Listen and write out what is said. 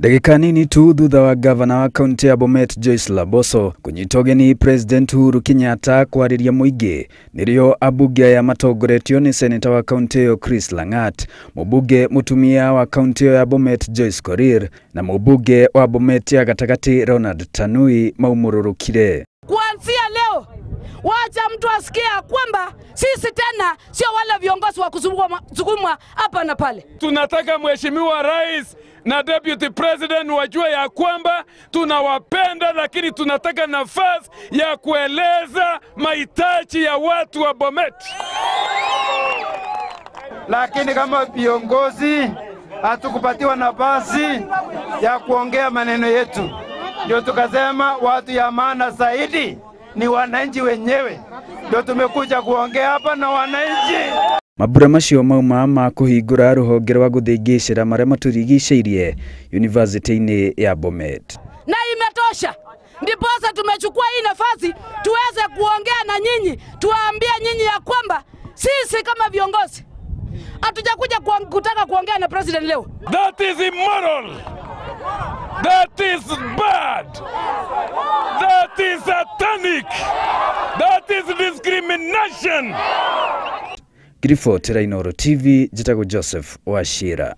Dakika nini tu thutha wa gavana wa kaunti ya Bomet Joyce kunyitogeni President Uhuru Kenyatta kwariria muingi nirio Ambunge ya matongoretio ni seneta wa kaunti yo Chris Langat, mumbunge mutumia wa kaunti ya Bomet Joyce Korir na mumbunge wa Bomet ya gatagati Ronald Tanui maraumirukire. Kuanzia leo wacha mtu asikia kwamba sisi tena sio wale viongozi wa kusukumwa hapa na pale. Tunataka mheshimiwa rais na deputy president wajue ya kwamba tunawapenda, lakini tunataka nafasi ya kueleza mahitaji ya watu wa Bomet. Lakini kama viongozi hatukupatiwa nafasi ya kuongea maneno yetu, ndio tukasema watu ya maana zaidi ni wananchi wenyewe. Ndio tumekuja kuongea hapa na wananchi. Mabura macio mauma ma kuhingura ruhonge rwa guthingicira maria maturigiceirie university-ini ya Bomet. Na imetosha. Ndiposa tumechukua hii nafasi tuweze kuongea na nyinyi, tuwaambie nyinyi ya kwamba sisi kama viongozi hatujakuja kutaka kuongea na president leo. That is immoral. That is bad. That is satanic. That is discrimination. Grifo Inooro TV, Jitago Joseph Washira.